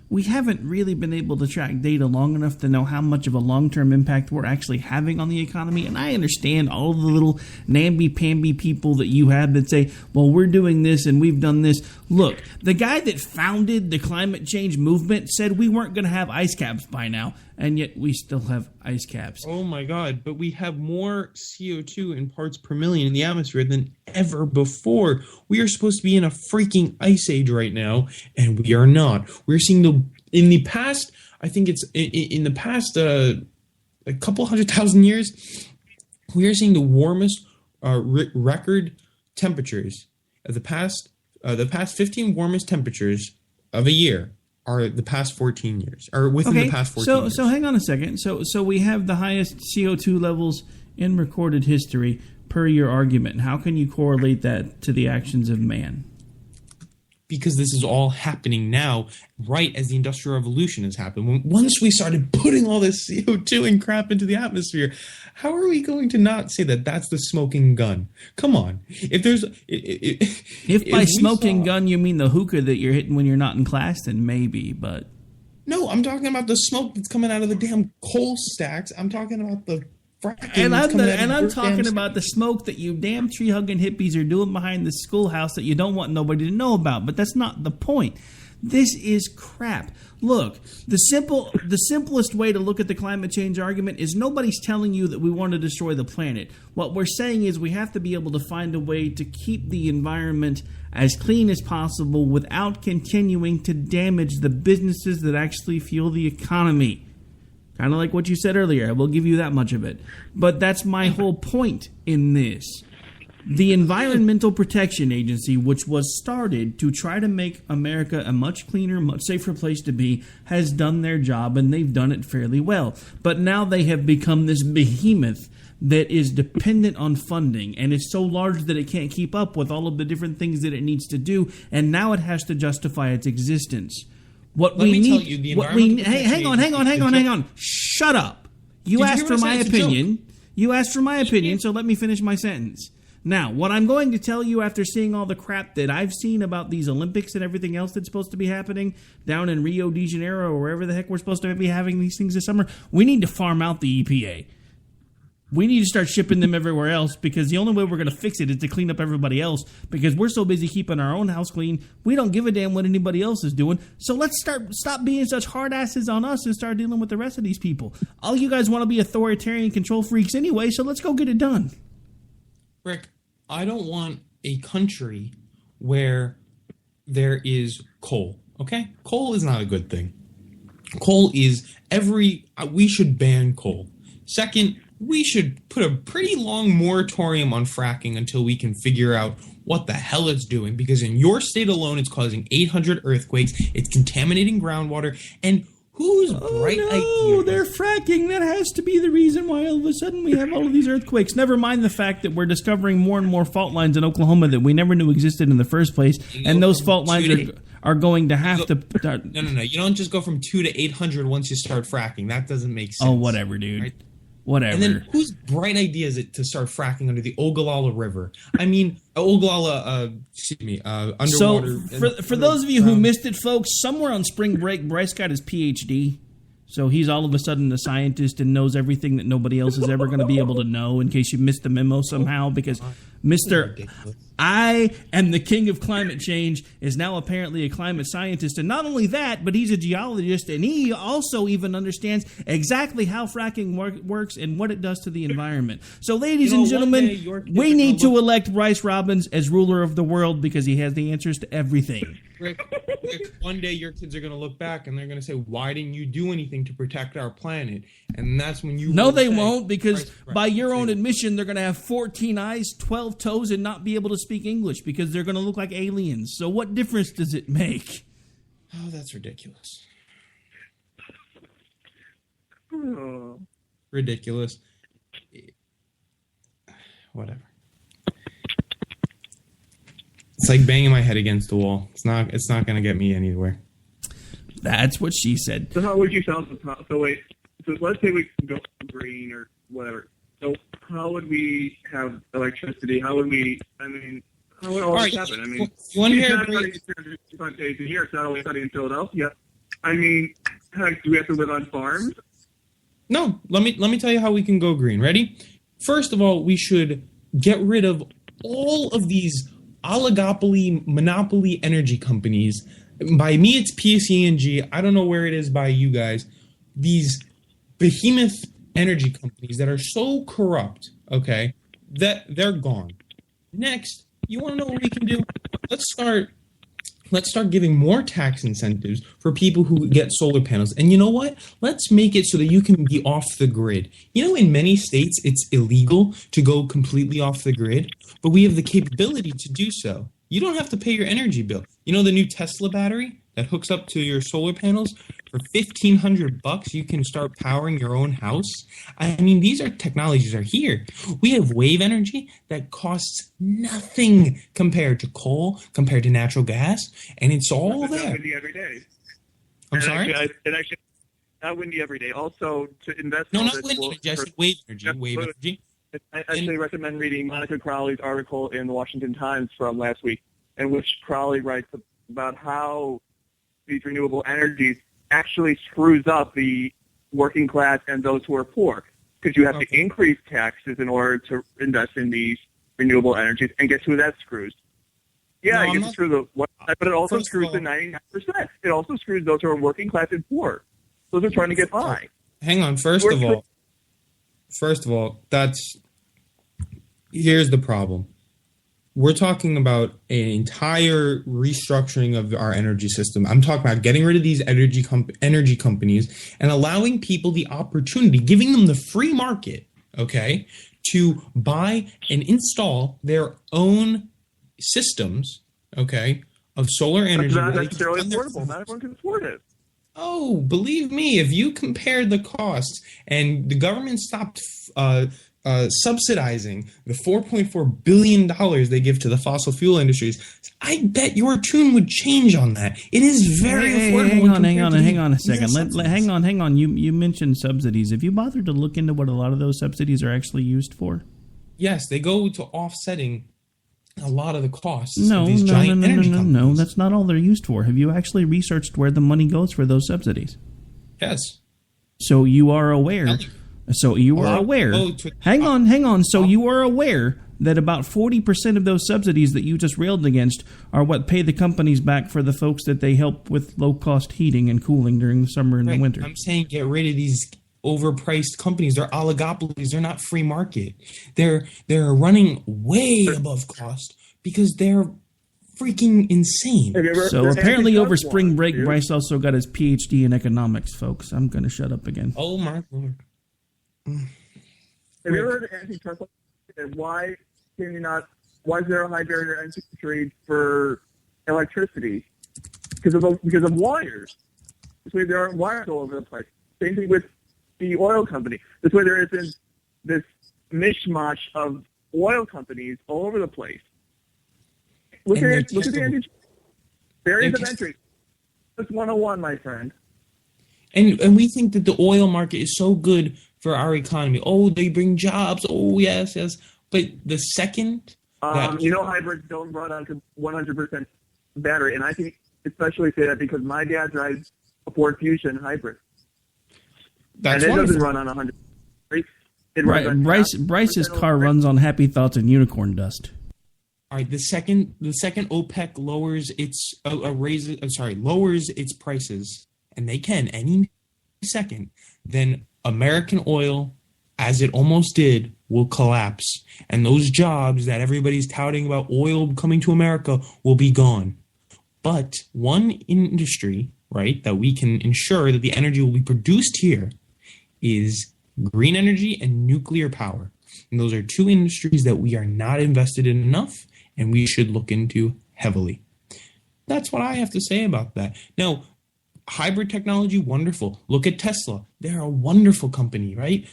We haven't really been able to track data long enough to know how much of a long-term impact we're actually having on the economy. And I understand all the little namby-pamby people that you have that say, well, we're doing this and we've done this. Look, the guy that founded the climate change movement said we weren't going to have ice caps by now, and yet we still have ice caps. Oh, my God. But we have more CO2 in parts per million in the atmosphere than ever before. We are supposed to be in a freaking ice age right now, and we are not. We're seeing in the past, I think it's in the past a couple 100,000 years, we are seeing the warmest record temperatures of the past 15 warmest temperatures of a year are the past 14 years, or within the past 14 years. So hang on a second. So we have the highest CO2 levels in recorded history per your argument. How can you correlate that to the actions of man? Because this is all happening now, right as the Industrial Revolution has happened. Once we started putting all this CO2 and crap into the atmosphere, how are we going to not say that that's the smoking gun? Come on. If by smoking gun you mean the hookah that you're hitting when you're not in class, then maybe, but... No, I'm talking about the smoke that's coming out of the damn coal stacks. I'm talking about the... And I'm talking about the smoke that you damn tree-hugging hippies are doing behind the schoolhouse that you don't want nobody to know about. But that's not the point. This is crap. Look, the simplest way to look at the climate change argument is nobody's telling you that we want to destroy the planet. What we're saying is we have to be able to find a way to keep the environment as clean as possible without continuing to damage the businesses that actually fuel the economy. Kind of like what you said earlier. I will give you that much of it. But that's my whole point in this. The Environmental Protection Agency, which was started to try to make America a much cleaner, much safer place to be, has done their job, and they've done it fairly well. But now they have become this behemoth that is dependent on funding, and is so large that it can't keep up with all of the different things that it needs to do, and now it has to justify its existence. Hang on. Shut up. You asked for my opinion. You asked for my opinion, so let me finish my sentence. Now, what I'm going to tell you after seeing all the crap that I've seen about these Olympics and everything else that's supposed to be happening down in Rio de Janeiro or wherever the heck we're supposed to be having these things this summer, we need to farm out the EPA. We need to start shipping them everywhere else, because the only way we're going to fix it is to clean up everybody else, because we're so busy keeping our own house clean, we don't give a damn what anybody else is doing. So let's stop being such hard asses on us and start dealing with the rest of these people. All you guys want to be authoritarian control freaks anyway, so let's go get it done. Rick, I don't want a country where there is coal, okay? Coal is not a good thing. Coal is we should ban coal. Second, we should put a pretty long moratorium on fracking until we can figure out what the hell it's doing. Because in your state alone, it's causing 800 earthquakes. It's contaminating groundwater. And whose bright idea? They're fracking. That has to be the reason why all of a sudden we have all of these earthquakes. Never mind the fact that we're discovering more and more fault lines in Oklahoma that we never knew existed in the first place. And those fault lines are going to have to... No. You don't just go from 2 to 800 once you start fracking. That doesn't make sense. Oh, whatever, dude. Right? Whatever. And then whose bright idea is it to start fracking under the Ogallala River? I mean, underwater. So, for those of you who missed it, folks, somewhere on spring break, Bryce got his PhD. So he's all of a sudden a scientist and knows everything that nobody else is ever going to be able to know, in case you missed the memo somehow, because Mr. I am the king of climate change is now apparently a climate scientist. And not only that, but he's a geologist, and he also even understands exactly how fracking works and what it does to the environment. So, ladies and gentlemen, we need to elect Bryce Robbins as ruler of the world, because he has the answers to everything. Rick, one day your kids are going to look back and they're going to say, why didn't you do anything to protect our planet? And that's when you... No, they won't, because by your own admission, they're going to have 14 eyes, 12 12 toes and not be able to speak English because they're going to look like aliens. So what difference does it make? Oh, that's ridiculous. Ridiculous. Whatever. It's like banging my head against the wall. It's not going to get me anywhere. That's what she said. So how would you solve the problem? So wait, so let's say we go green or whatever. So how would we have electricity? How would we, I mean, how would all this happen? I mean, you want to hear it's not 365 days a year. It's not only sunny in Philadelphia. I mean, heck, do we have to live on farms? No, let me tell you how we can go green. Ready? First of all, we should get rid of all of these oligopoly, monopoly energy companies. By me, it's PSE&G. I don't know where it is by you guys. These behemoth energy companies that are so corrupt, okay, that they're gone. Next, you want to know what we can do? Let's start giving more tax incentives for people who get solar panels. And you know what? Let's make it so that you can be off the grid. You know, in many states, it's illegal to go completely off the grid, but we have the capability to do so. You don't have to pay your energy bill. You know the new Tesla battery that hooks up to your solar panels? For $1,500, you can start powering your own house. I mean, these technologies are here. We have wave energy that costs nothing compared to coal, compared to natural gas, and it's all there. Not windy every day. I'm sorry? Actually, not windy every day. Also, to invest... No, not wind energy. I said wave energy. Wave energy. I actually recommend reading Monica Crowley's article in the Washington Times from last week, in which Crowley writes about how these renewable energies actually screws up the working class and those who are poor, because you have to increase taxes in order to invest in these renewable energies, and guess who that screws? Yeah, it gets screws but it also screws the 99%. It also screws those who are working class and poor. Those are trying to get by. Hang on, first of all, here's the problem. We're talking about an entire restructuring of our energy system. I'm talking about getting rid of these energy companies and allowing people the opportunity, giving them the free market, okay, to buy and install their own systems, okay, of solar energy. That's not necessarily affordable. Not everyone can afford it. Oh, believe me, if you compare the costs and the government stopped subsidizing the $4.4 billion they give to the fossil fuel industries, I bet your tune would change on that. It is very affordable. Hang on a second. Hang on. You mentioned subsidies. Have you bothered to look into what a lot of those subsidies are actually used for? Yes, they go to offsetting a lot of the costs of these giant energy companies. No, that's not all they're used for. Have you actually researched where the money goes for those subsidies? Yes. So you are aware... So you are aware. Hang on. So you are aware that about 40% of those subsidies that you just railed against are what pay the companies back for the folks that they help with low-cost heating and cooling during the summer and the winter. I'm saying get rid of these overpriced companies. They're oligopolies. They're not free market. They're running way above cost because they're freaking insane. So apparently over spring break, Bryce also got his PhD in economics, folks. I'm going to shut up again. Oh, my Lord. Have you ever heard of antitrust? And why is there a high barrier to entry for electricity? Because of wires. This way there are wires all over the place. Same thing with the oil company. This way there isn't this mishmash of oil companies all over the place. Look at the antitrust. Barriers of entry. That's 101, my friend. And we think that the oil market is so good for our economy. Oh, they bring jobs. Oh, yes. But the second hybrids don't run on 100% battery, and I can especially say that because my dad drives a Ford Fusion hybrid. That's and it wonderful. Doesn't run on 100%. Bryce's car runs on happy thoughts and unicorn dust. All right, the second OPEC lowers lowers its prices, and they can any second, then American oil, as it almost did, will collapse. And those jobs that everybody's touting about oil coming to America will be gone. But one industry, right, that we can ensure that the energy will be produced here is green energy and nuclear power. And those are two industries that we are not invested in enough, and we should look into heavily. That's what I have to say about that. Now, hybrid technology, wonderful. Look at Tesla. They're a wonderful company, right?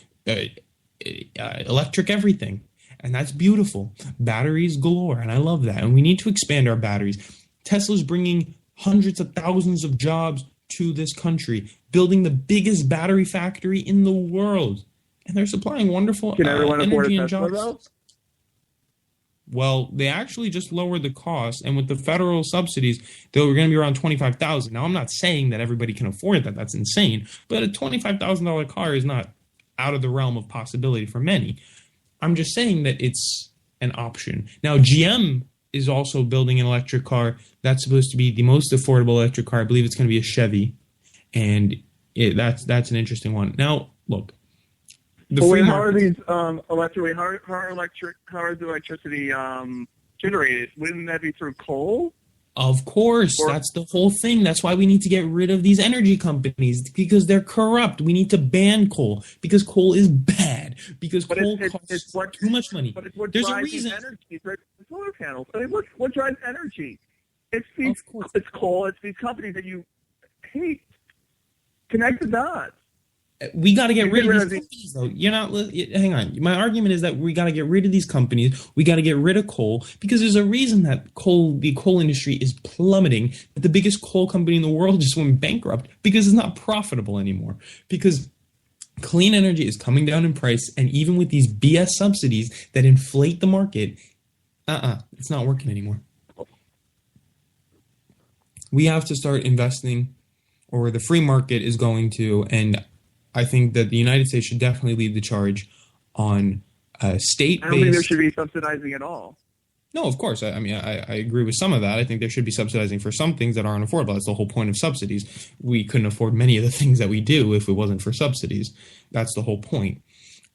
Electric everything. And that's beautiful. Batteries galore, and I love that. And we need to expand our batteries. Tesla's bringing hundreds of thousands of jobs to this country, building the biggest battery factory in the world. And they're supplying wonderful Can everyone afford energy a and Tesla, jobs. though? Well, they actually just lowered the cost, and with the federal subsidies, they were going to be around $25,000. Now, I'm not saying that everybody can afford that. That's insane. But a $25,000 car is not out of the realm of possibility for many. I'm just saying that it's an option. Now, GM is also building an electric car that's supposed to be the most affordable electric car. I believe it's going to be a Chevy, and that's an interesting one. Now, look. How are these how is electricity generated? Wouldn't that be through coal? Of course, that's the whole thing. That's why we need to get rid of these energy companies, because they're corrupt. We need to ban coal because coal is bad. Because coal costs too much money. But it's what There's a drives reason. energy. It's solar panels. I mean, what drives energy? It's coal. It's these companies that you hate. Connect the dots. We got to get rid of these companies, though. You're not. Hang on. My argument is that we got to get rid of these companies. We got to get rid of coal because there's a reason that the coal industry is plummeting. That the biggest coal company in the world just went bankrupt because it's not profitable anymore. Because clean energy is coming down in price, and even with these BS subsidies that inflate the market, it's not working anymore. We have to start investing, or the free market is going to, and I think that the United States should definitely lead the charge on state-based... I don't think there should be subsidizing at all. No, of course. I mean, I agree with some of that. I think there should be subsidizing for some things that aren't affordable. That's the whole point of subsidies. We couldn't afford many of the things that we do if it wasn't for subsidies. That's the whole point.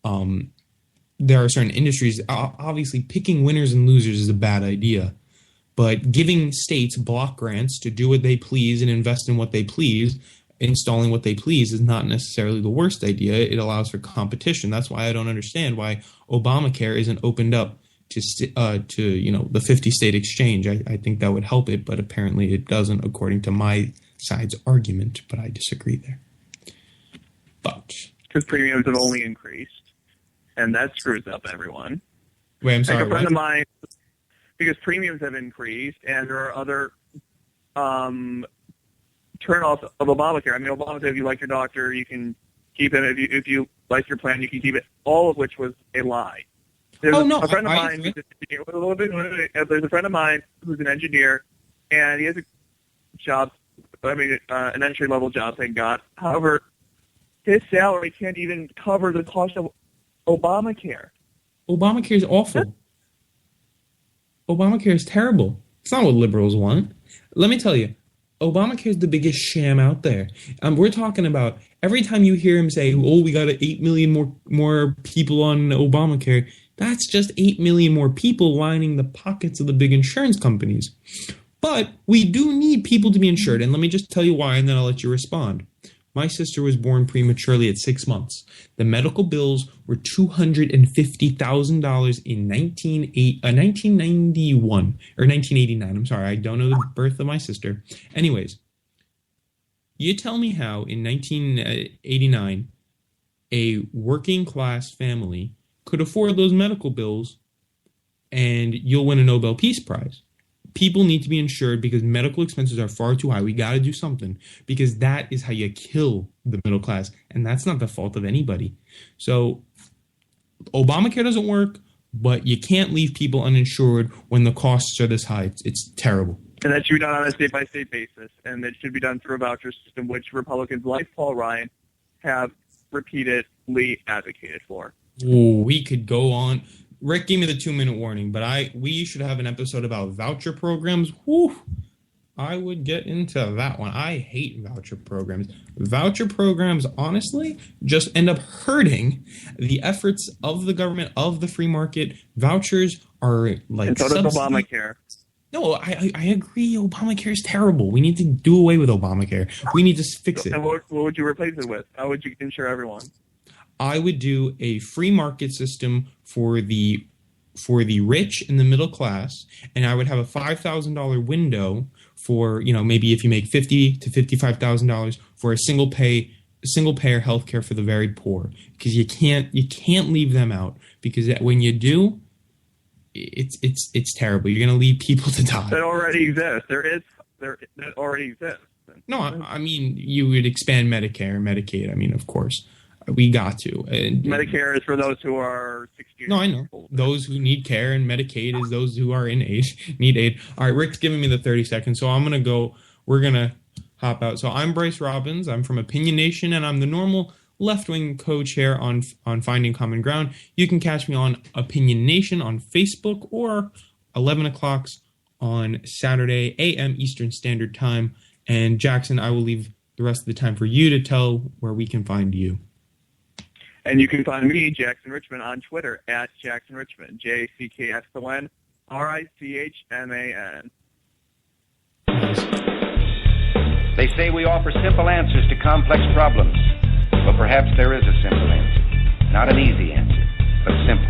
There are certain industries... Obviously, picking winners and losers is a bad idea. But giving states block grants to do what they please and invest in what they please... installing what they please is not necessarily the worst idea. It allows for competition. That's why I don't understand why Obamacare isn't opened up to the 50-state exchange. I think that would help it, but apparently it doesn't, according to my side's argument. But I disagree there. But because premiums have only increased, and that screws up everyone. Wait, I'm sorry. Like a friend of mine, because premiums have increased, and there are other turn-offs of Obamacare. I mean, Obamacare, if you like your doctor, you can keep it. If you like your plan, you can keep it. All of which was a lie. There's a friend of mine. There's a friend of mine who's an engineer, and he has a job. I mean, an entry-level job, thank God. However, his salary can't even cover the cost of Obamacare. Obamacare is awful. Obamacare is terrible. It's not what liberals want. Let me tell you. Obamacare is the biggest sham out there. We're talking about every time you hear him say, "Oh, we got 8 million more people on Obamacare," that's just 8 million more people lining the pockets of the big insurance companies. But we do need people to be insured, and let me just tell you why, and then I'll let you respond. My sister was born prematurely at 6 months. The medical bills were $250,000 in 1991 or 1989. I'm sorry, I don't know the birth of my sister. Anyways, you tell me how in 1989 a working class family could afford those medical bills and you'll win a Nobel Peace Prize. People need to be insured because medical expenses are far too high. We got to do something because that is how you kill the middle class. And that's not the fault of anybody. So Obamacare doesn't work, but you can't leave people uninsured when the costs are this high. It's terrible. And that should be done on a state-by-state basis. And it should be done through a voucher system, which Republicans like Paul Ryan have repeatedly advocated for. Oh, we could go on. Rick gave me the 2-minute warning, but we should have an episode about voucher programs. Whew, I would get into that one. I hate voucher programs. Voucher programs, honestly, just end up hurting the efforts of the government, of the free market. Vouchers are like... And so does Obamacare. No, I agree. Obamacare is terrible. We need to do away with Obamacare. We need to fix it. And what would you replace it with? How would you insure everyone? I would do a free market system for the rich and the middle class, and I would have a $5,000 window for, maybe if you make $50,000 to $55,000 for a single payer healthcare for the very poor, because you can't leave them out, because when you do, it's terrible. You're going to leave people to die. That already exists. That already exists. No, I mean, you would expand Medicare and Medicaid. I mean, of course, we got to. Medicare is for those who are 60 years old. No, I know. Those who need care, and Medicaid is those who are in age, need aid. All right, Rick's giving me the 30 seconds, so I'm going to go. We're going to hop out. So I'm Bryce Robbins. I'm from Opinion Nation, and I'm the normal left-wing co-chair on Finding Common Ground. You can catch me on Opinion Nation on Facebook, or 11 o'clock on Saturday, a.m. Eastern Standard Time. And Jackson, I will leave the rest of the time for you to tell where we can find you. And you can find me, Jackson Richmond, on Twitter at Jackson Richmond, JCKSON RICHMAN. They say we offer simple answers to complex problems, but perhaps there is a simple answer. Not an easy answer, but a simple